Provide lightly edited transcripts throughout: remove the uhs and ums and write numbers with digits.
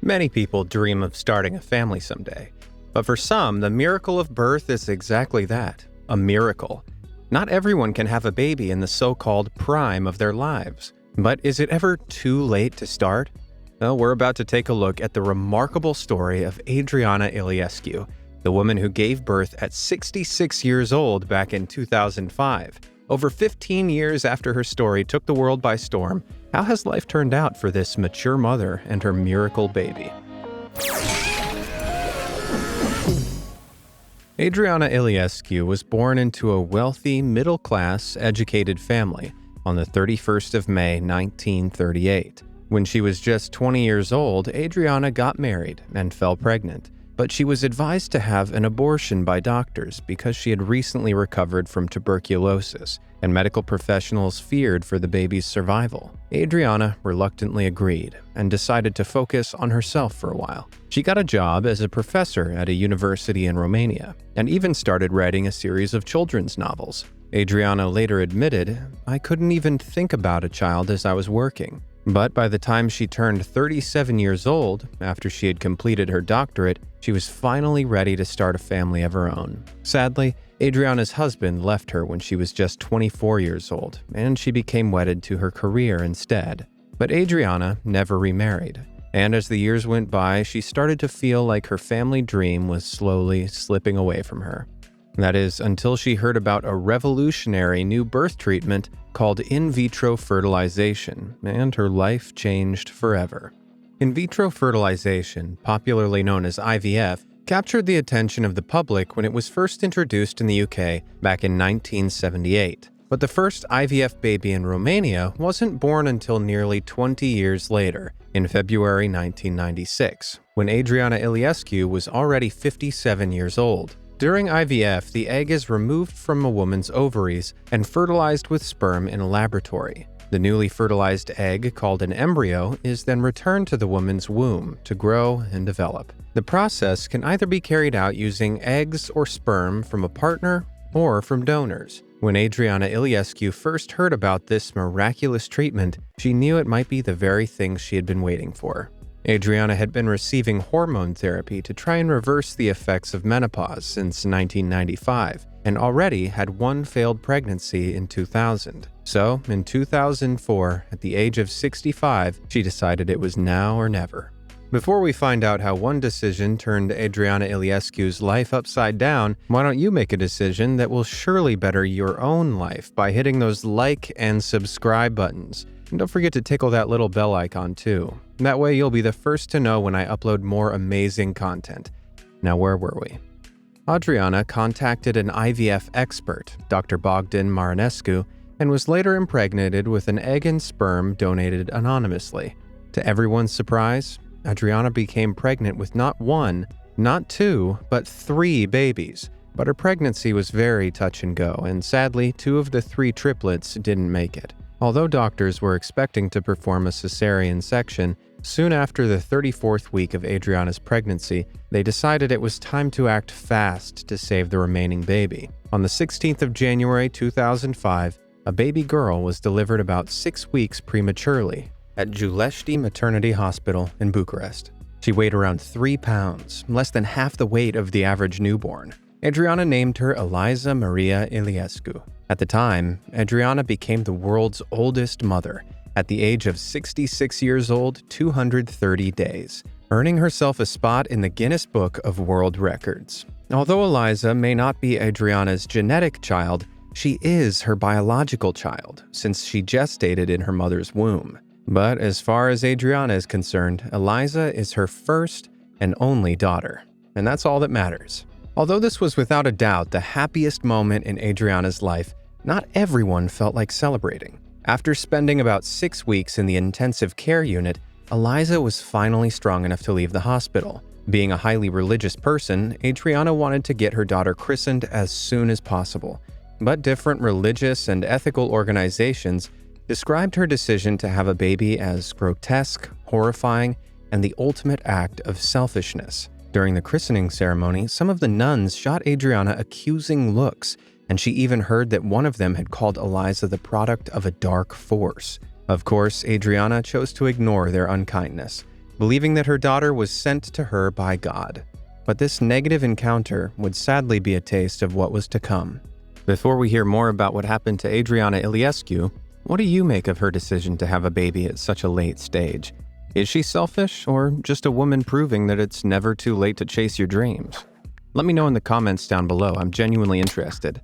Many people dream of starting a family someday. But for some, the miracle of birth is exactly that, a miracle. Not everyone can have a baby in the so-called prime of their lives. But is it ever too late to start? Well, we're about to take a look at the remarkable story of Adriana Iliescu, the woman who gave birth at 66 years old back in 2005. Over 15 years after her story took the world by storm, how has life turned out for this mature mother and her miracle baby? Adriana Iliescu was born into a wealthy, middle-class, educated family on the 31st of May, 1938. When she was just 20 years old, Adriana got married and fell pregnant. But she was advised to have an abortion by doctors because she had recently recovered from tuberculosis, and medical professionals feared for the baby's survival. Adriana reluctantly agreed and decided to focus on herself for a while. She got a job as a professor at a university in Romania, and even started writing a series of children's novels. Adriana later admitted, "I couldn't even think about a child as I was working." But by the time she turned 37 years old, after she had completed her doctorate, she was finally ready to start a family of her own. Sadly, Adriana's husband left her when she was just 24 years old, and she became wedded to her career instead. But Adriana never remarried, and as the years went by, she started to feel like her family dream was slowly slipping away from her. That is, until she heard about a revolutionary new birth treatment called in vitro fertilization, and her life changed forever. In vitro fertilization, popularly known as IVF, captured the attention of the public when it was first introduced in the UK back in 1978. But the first IVF baby in Romania wasn't born until nearly 20 years later, in February 1996, when Adriana Iliescu was already 57 years old. During IVF, the egg is removed from a woman's ovaries and fertilized with sperm in a laboratory. The newly fertilized egg, called an embryo, is then returned to the woman's womb to grow and develop. The process can either be carried out using eggs or sperm from a partner or from donors. When Adriana Iliescu first heard about this miraculous treatment, she knew it might be the very thing she had been waiting for. Adriana had been receiving hormone therapy to try and reverse the effects of menopause since 1995, and already had one failed pregnancy in 2000. So, in 2004, at the age of 65, she decided it was now or never. Before we find out how one decision turned Adriana Iliescu's life upside down, why don't you make a decision that will surely better your own life by hitting those like and subscribe buttons. And don't forget to tickle that little bell icon too. That way you'll be the first to know when I upload more amazing content. Now, where were we? Adriana contacted an IVF expert, Dr. Bogdan Marinescu, and was later impregnated with an egg and sperm donated anonymously. To everyone's surprise, Adriana became pregnant with not one, not two, but 3 babies. But her pregnancy was very touch and go, and sadly, 2 of the 3 triplets didn't make it. Although doctors were expecting to perform a cesarean section, soon after the 34th week of Adriana's pregnancy, they decided it was time to act fast to save the remaining baby. On the 16th of January 2005, a baby girl was delivered about 6 weeks prematurely at Giulești Maternity Hospital in Bucharest. She weighed around 3 pounds, less than half the weight of the average newborn. Adriana named her Eliza Maria Iliescu. At the time, Adriana became the world's oldest mother, at the age of 66 years old, 230 days, earning herself a spot in the Guinness Book of World Records. Although Eliza may not be Adriana's genetic child, she is her biological child, since she gestated in her mother's womb. But as far as Adriana is concerned, Eliza is her first and only daughter, and that's all that matters. Although this was without a doubt the happiest moment in Adriana's life, not everyone felt like celebrating. After spending about 6 weeks in the intensive care unit, Eliza was finally strong enough to leave the hospital. Being a highly religious person, Adriana wanted to get her daughter christened as soon as possible. But different religious and ethical organizations described her decision to have a baby as grotesque, horrifying, and the ultimate act of selfishness. During the christening ceremony, some of the nuns shot Adriana accusing looks, and she even heard that one of them had called Eliza the product of a dark force. Of course, Adriana chose to ignore their unkindness. believing that her daughter was sent to her by God. But this negative encounter would sadly be a taste of what was to come. Before we hear more about what happened to Adriana Iliescu, what do you make of her decision to have a baby at such a late stage? Is she selfish, or just a woman proving that it's never too late to chase your dreams? Let me know in the comments down below. I'm genuinely interested.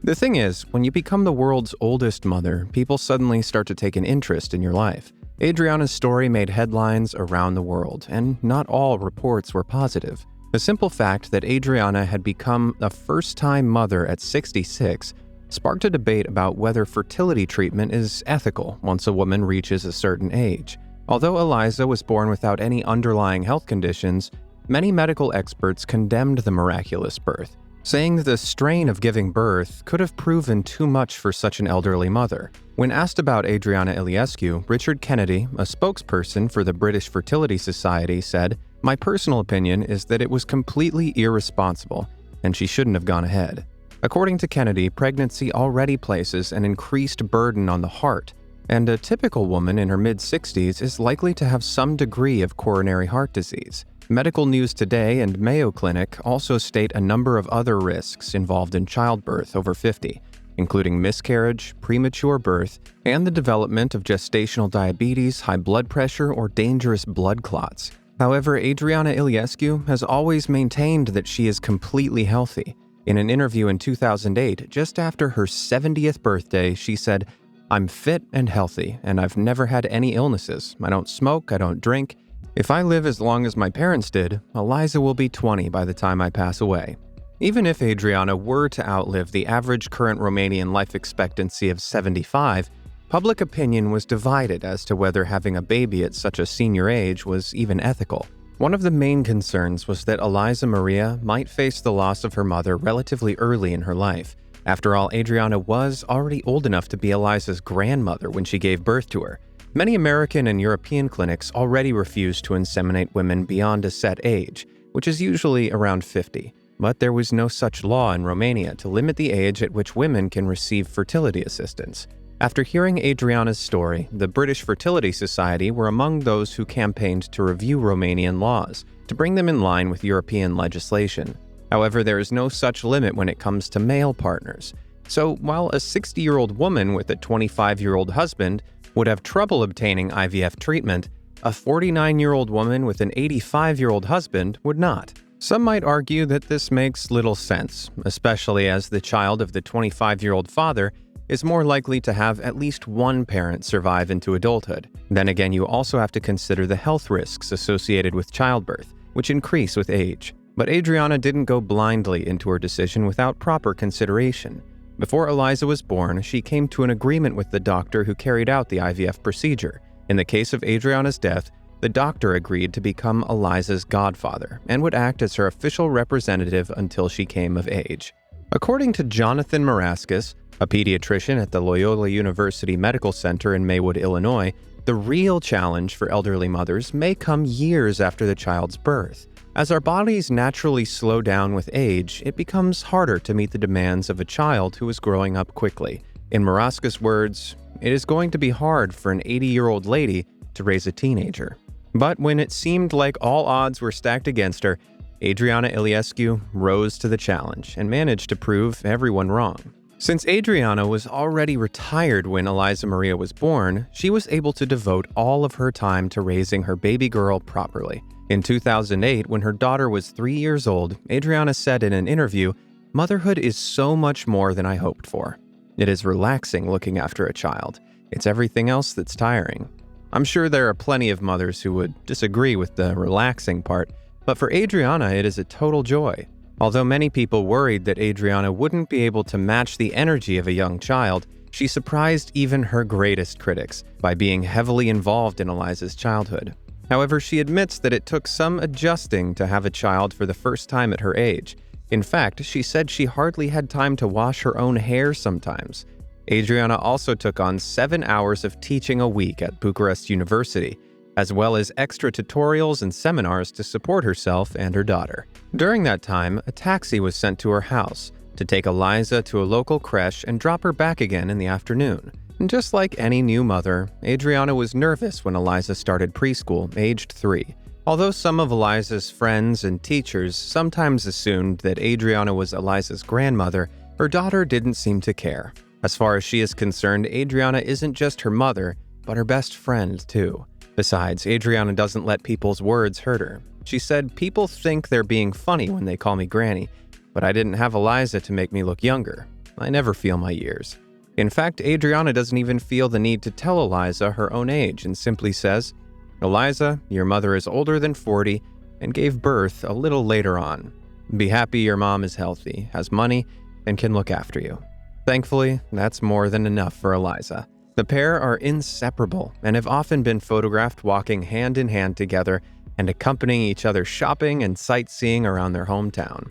The thing is, when you become the world's oldest mother, people suddenly start to take an interest in your life. Adriana's story made headlines around the world, and not all reports were positive. The simple fact that Adriana had become a first-time mother at 66 sparked a debate about whether fertility treatment is ethical once a woman reaches a certain age. Although Eliza was born without any underlying health conditions, many medical experts condemned the miraculous birth, saying that the strain of giving birth could have proven too much for such an elderly mother. When asked about Adriana Iliescu, Richard Kennedy, a spokesperson for the British Fertility Society, said, "My personal opinion is that it was completely irresponsible, and she shouldn't have gone ahead." According to Kennedy, pregnancy already places an increased burden on the heart, and a typical woman in her mid-60s is likely to have some degree of coronary heart disease. Medical News Today and Mayo Clinic also state a number of other risks involved in childbirth over 50, including miscarriage, premature birth, and the development of gestational diabetes, high blood pressure, or dangerous blood clots. However, Adriana Iliescu has always maintained that she is completely healthy. In an interview in 2008, just after her 70th birthday, she said, "I'm fit and healthy, and I've never had any illnesses. I don't smoke, I don't drink. If I live as long as my parents did, Eliza will be 20 by the time I pass away." Even if Adriana were to outlive the average current Romanian life expectancy of 75, public opinion was divided as to whether having a baby at such a senior age was even ethical. One of the main concerns was that Eliza Maria might face the loss of her mother relatively early in her life. After all, Adriana was already old enough to be Eliza's grandmother when she gave birth to her. Many American and European clinics already refuse to inseminate women beyond a set age, which is usually around 50. But there was no such law in Romania to limit the age at which women can receive fertility assistance. After hearing Adriana's story, the British Fertility Society were among those who campaigned to review Romanian laws to bring them in line with European legislation. However, there is no such limit when it comes to male partners. So, while a 60-year-old woman with a 25-year-old husband would have trouble obtaining IVF treatment, a 49-year-old woman with an 85-year-old husband would not. Some might argue that this makes little sense, especially as the child of the 25-year-old father is more likely to have at least one parent survive into adulthood. Then again, you also have to consider the health risks associated with childbirth, which increase with age. But Adriana didn't go blindly into her decision without proper consideration. Before Eliza was born, she came to an agreement with the doctor who carried out the IVF procedure. In the case of Adriana's death, the doctor agreed to become Eliza's godfather and would act as her official representative until she came of age. According to Jonathan Marascus, a pediatrician at the Loyola University Medical Center in Maywood, Illinois, the real challenge for elderly mothers may come years after the child's birth. As our bodies naturally slow down with age, it becomes harder to meet the demands of a child who is growing up quickly. In Marascus' words, "It is going to be hard for an 80-year-old lady to raise a teenager." But when it seemed like all odds were stacked against her, Adriana Iliescu rose to the challenge and managed to prove everyone wrong. Since Adriana was already retired when Eliza Maria was born, she was able to devote all of her time to raising her baby girl properly. In 2008, when her daughter was 3 years old, Adriana said in an interview, "Motherhood is so much more than I hoped for. It is relaxing looking after a child. It's everything else that's tiring." I'm sure there are plenty of mothers who would disagree with the relaxing part, but for Adriana, it is a total joy. Although many people worried that Adriana wouldn't be able to match the energy of a young child, she surprised even her greatest critics by being heavily involved in Eliza's childhood. However, she admits that it took some adjusting to have a child for the first time at her age. In fact, she said she hardly had time to wash her own hair sometimes. Adriana also took on 7 hours of teaching a week at Bucharest University, as well as extra tutorials and seminars to support herself and her daughter. During that time, a taxi was sent to her house to take Eliza to a local creche and drop her back again in the afternoon. And just like any new mother, Adriana was nervous when Eliza started preschool, aged 3. Although some of Eliza's friends and teachers sometimes assumed that Adriana was Eliza's grandmother, her daughter didn't seem to care. As far as she is concerned, Adriana isn't just her mother, but her best friend too. Besides, Adriana doesn't let people's words hurt her. She said, "People think they're being funny when they call me Granny, but I didn't have Eliza to make me look younger. I never feel my years." In fact, Adriana doesn't even feel the need to tell Eliza her own age and simply says, "Eliza, your mother is older than 40 and gave birth a little later on. Be happy your mom is healthy, has money, and can look after you." Thankfully, that's more than enough for Eliza. The pair are inseparable and have often been photographed walking hand in hand together and accompanying each other shopping and sightseeing around their hometown.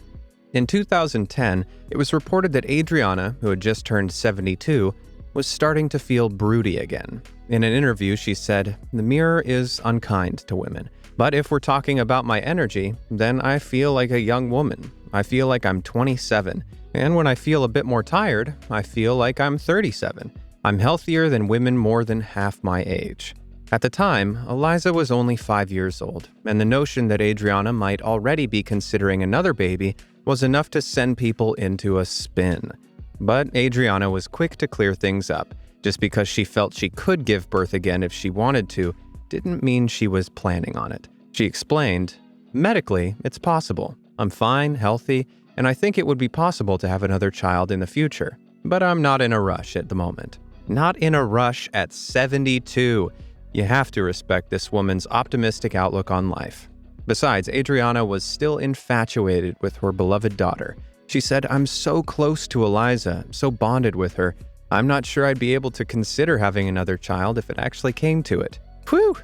In 2010, it was reported that Adriana, who had just turned 72, was starting to feel broody again. In an interview, she said, "The mirror is unkind to women. But if we're talking about my energy, then I feel like a young woman. I feel like I'm 27. And when I feel a bit more tired, I feel like I'm 37. I'm healthier than women more than half my age." At the time, Eliza was only 5 years old, and the notion that Adriana might already be considering another baby was enough to send people into a spin. But Adriana was quick to clear things up. Just because she felt she could give birth again if she wanted to, didn't mean she was planning on it. She explained, "Medically, it's possible. I'm fine, healthy, and I think it would be possible to have another child in the future. But I'm not in a rush at the moment." Not in a rush at 72. You have to respect this woman's optimistic outlook on life. Besides, Adriana was still infatuated with her beloved daughter. She said, "I'm so close to Eliza, so bonded with her. I'm not sure I'd be able to consider having another child if it actually came to it." Whew!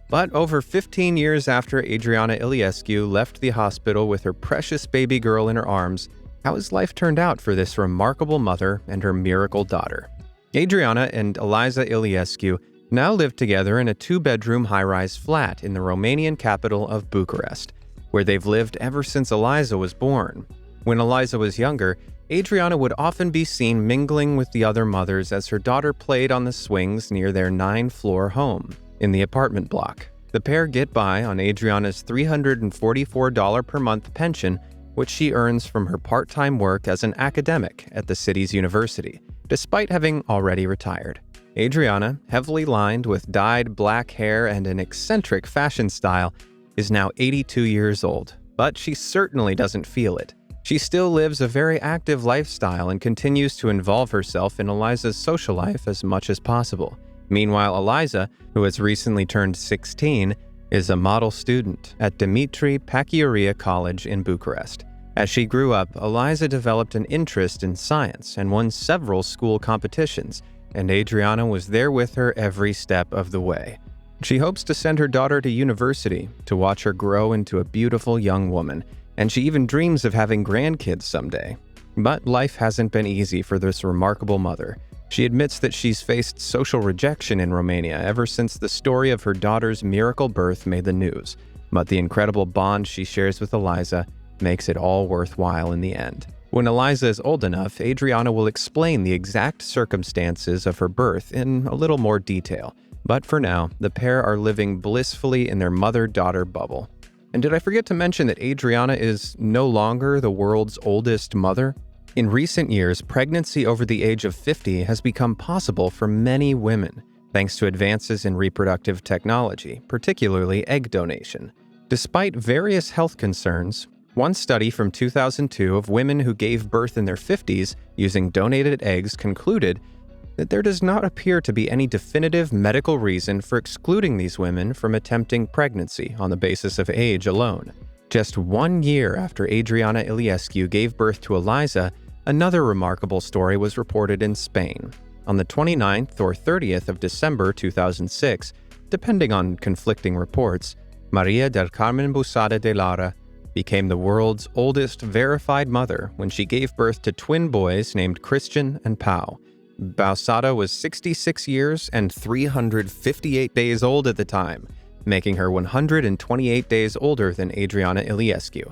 But over 15 years after Adriana Iliescu left the hospital with her precious baby girl in her arms, how has life turned out for this remarkable mother and her miracle daughter? Adriana and Eliza Iliescu now live together in a 2-bedroom high-rise flat in the Romanian capital of Bucharest, where they've lived ever since Eliza was born. When Eliza was younger, Adriana would often be seen mingling with the other mothers as her daughter played on the swings near their 9-floor home in the apartment block. The pair get by on Adriana's $344 per month pension, which she earns from her part-time work as an academic at the city's university, despite having already retired. Adriana, heavily lined with dyed black hair and an eccentric fashion style, is now 82 years old, but she certainly doesn't feel it. She still lives a very active lifestyle and continues to involve herself in Eliza's social life as much as possible. Meanwhile, Eliza, who has recently turned 16, is a model student at Dimitri Pachioria College in Bucharest. As she grew up, Eliza developed an interest in science and won several school competitions, and Adriana was there with her every step of the way. She hopes to send her daughter to university to watch her grow into a beautiful young woman, and she even dreams of having grandkids someday. But life hasn't been easy for this remarkable mother. She admits that she's faced social rejection in Romania ever since the story of her daughter's miracle birth made the news, but the incredible bond she shares with Eliza makes it all worthwhile in the end. When Eliza is old enough, Adriana will explain the exact circumstances of her birth in a little more detail. But for now, the pair are living blissfully in their mother-daughter bubble. And did I forget to mention that Adriana is no longer the world's oldest mother? In recent years, pregnancy over the age of 50 has become possible for many women, thanks to advances in reproductive technology, particularly egg donation. Despite various health concerns, one study from 2002 of women who gave birth in their 50s using donated eggs concluded that there does not appear to be any definitive medical reason for excluding these women from attempting pregnancy on the basis of age alone. Just 1 year after Adriana Iliescu gave birth to Eliza, another remarkable story was reported in Spain. On the 29th or 30th of December 2006, depending on conflicting reports, Maria del Carmen Busada de Lara became the world's oldest verified mother when she gave birth to twin boys named Christian and Pau. Busada was 66 years and 358 days old at the time, making her 128 days older than Adriana Iliescu.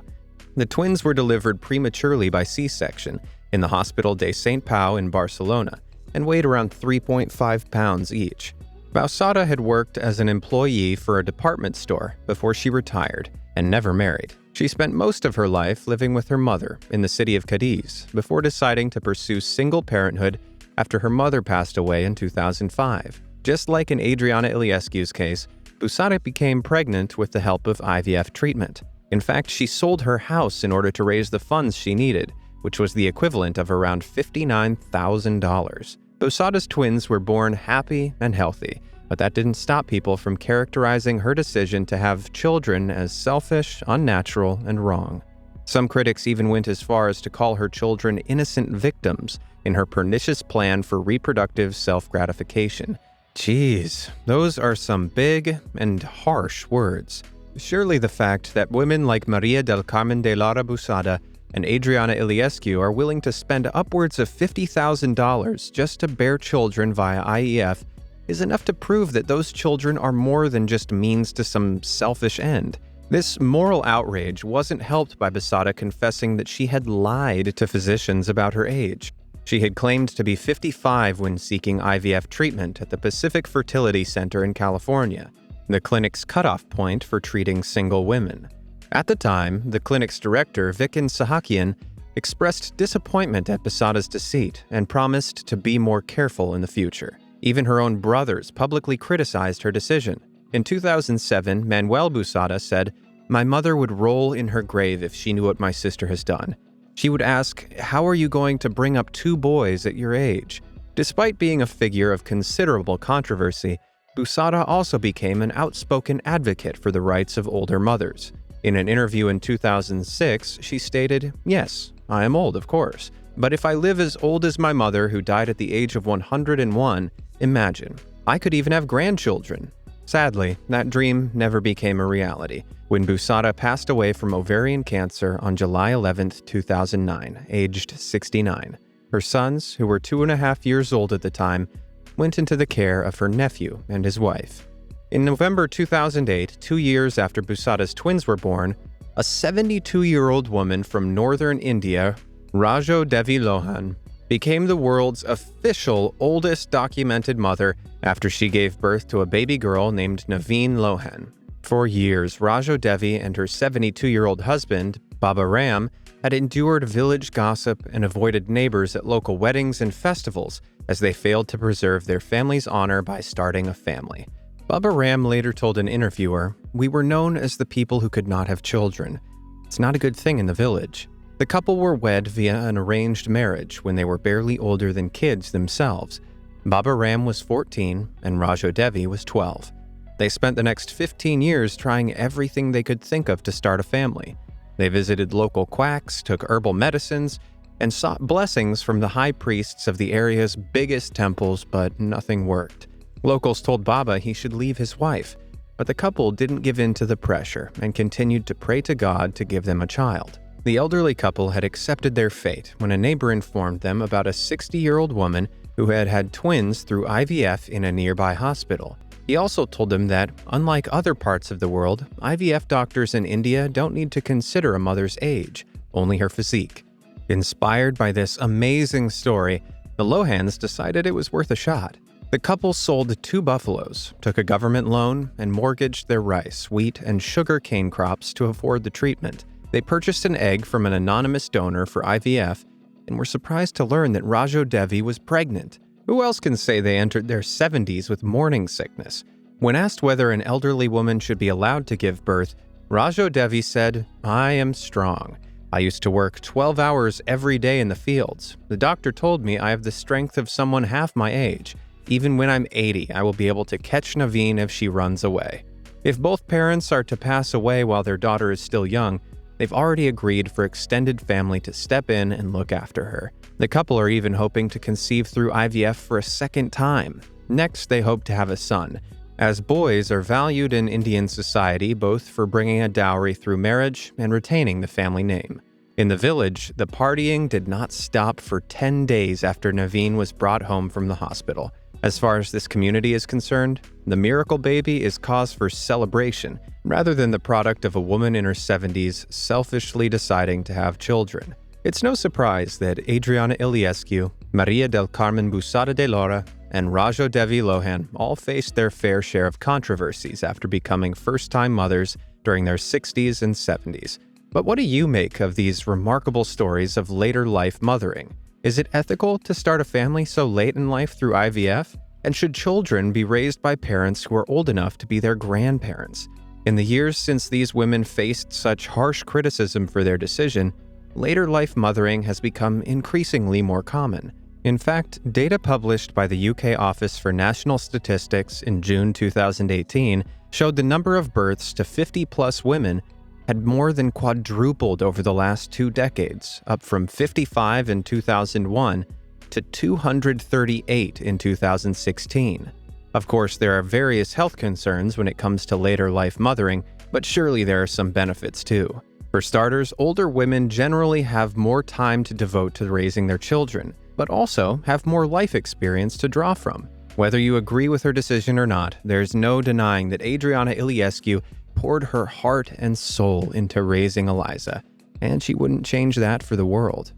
The twins were delivered prematurely by C-section in the Hospital de Sant Pau in Barcelona, and weighed around 3.5 pounds each. Busada had worked as an employee for a department store before she retired and never married. She spent most of her life living with her mother in the city of Cadiz before deciding to pursue single parenthood after her mother passed away in 2005. Just like in Adriana Iliescu's case, Busada became pregnant with the help of IVF treatment. In fact, she sold her house in order to raise the funds she needed, which was the equivalent of around $59,000. Busada's twins were born happy and healthy, but that didn't stop people from characterizing her decision to have children as selfish, unnatural, and wrong. Some critics even went as far as to call her children innocent victims in her pernicious plan for reproductive self-gratification. Jeez, those are some big and harsh words. Surely the fact that women like Maria del Carmen de Lara Busada and Adriana Iliescu are willing to spend upwards of $50,000 just to bear children via IEF is enough to prove that those children are more than just means to some selfish end. This moral outrage wasn't helped by Busada confessing that she had lied to physicians about her age. She had claimed to be 55 when seeking IVF treatment at the Pacific Fertility Center in California, the clinic's cutoff point for treating single women. At the time, the clinic's director, Vikin Sahakian, expressed disappointment at Busada's deceit and promised to be more careful in the future. Even her own brothers publicly criticized her decision. In 2007, Manuel Busada said, "My mother would roll in her grave if she knew what my sister has done. She would ask, 'How are you going to bring up 2 boys at your age?'" Despite being a figure of considerable controversy, Busada also became an outspoken advocate for the rights of older mothers. In an interview in 2006, she stated, "Yes, I am old, of course, but if I live as old as my mother who died at the age of 101, imagine, I could even have grandchildren." Sadly, that dream never became a reality when Busada passed away from ovarian cancer on July 11, 2009, aged 69. Her sons, who were 2.5 years old at the time, went into the care of her nephew and his wife. In November 2008, 2 years after Busada's twins were born, a 72-year-old woman from northern India, Rajo Devi Lohan, became the world's official oldest documented mother after she gave birth to a baby girl named Naveen Lohan. For years, Rajo Devi and her 72-year-old husband, Baba Ram, had endured village gossip and avoided neighbors at local weddings and festivals as they failed to preserve their family's honor by starting a family. Baba Ram later told an interviewer, "We were known as the people who could not have children. It's not a good thing in the village." The couple were wed via an arranged marriage when they were barely older than kids themselves. Baba Ram was 14 and Rajo Devi was 12. They spent the next 15 years trying everything they could think of to start a family. They visited local quacks, took herbal medicines, and sought blessings from the high priests of the area's biggest temples, but nothing worked. Locals told Baba he should leave his wife, but the couple didn't give in to the pressure and continued to pray to God to give them a child. The elderly couple had accepted their fate when a neighbor informed them about a 60-year-old woman who had had twins through IVF in a nearby hospital. He also told them that, unlike other parts of the world, IVF doctors in India don't need to consider a mother's age, only her physique. Inspired by this amazing story, the Lohans decided it was worth a shot. The couple sold 2 buffaloes, took a government loan, and mortgaged their rice, wheat, and sugar cane crops to afford the treatment. They purchased an egg from an anonymous donor for IVF and were surprised to learn that Rajo Devi was pregnant. Who else can say they entered their 70s with morning sickness? When asked whether an elderly woman should be allowed to give birth, Rajo Devi said, "I am strong. I used to work 12 hours every day in the fields. The doctor told me I have the strength of someone half my age. Even when I'm 80, I will be able to catch Naveen if she runs away." If both parents are to pass away while their daughter is still young, they've already agreed for extended family to step in and look after her. The couple are even hoping to conceive through IVF for a second time. Next, they hope to have a son, as boys are valued in Indian society both for bringing a dowry through marriage and retaining the family name. In the village, the partying did not stop for 10 days after Naveen was brought home from the hospital. As far as this community is concerned, the miracle baby is cause for celebration rather than the product of a woman in her 70s selfishly deciding to have children. It's no surprise that Adriana Iliescu, Maria del Carmen Busada de Lora, and Rajo Devi Lohan all faced their fair share of controversies after becoming first-time mothers during their 60s and 70s. But what do you make of these remarkable stories of later-life mothering? Is it ethical to start a family so late in life through IVF? And should children be raised by parents who are old enough to be their grandparents? In the years since these women faced such harsh criticism for their decision, later-life mothering has become increasingly more common. In fact, data published by the UK Office for National Statistics in June 2018 showed the number of births to 50-plus women had more than quadrupled over the last 2 decades, up from 55 in 2001 to 238 in 2016. Of course, there are various health concerns when it comes to later-life mothering, but surely there are some benefits too. For starters, older women generally have more time to devote to raising their children, but also have more life experience to draw from. Whether you agree with her decision or not, there's no denying that Adriana Iliescu poured her heart and soul into raising Eliza, and she wouldn't change that for the world.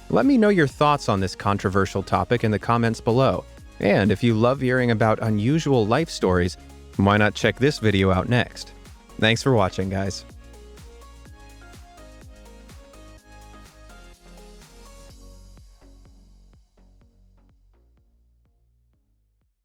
Let me know your thoughts on this controversial topic in the comments below, and if you love hearing about unusual life stories, why not check this video out next? Thanks for watching, guys.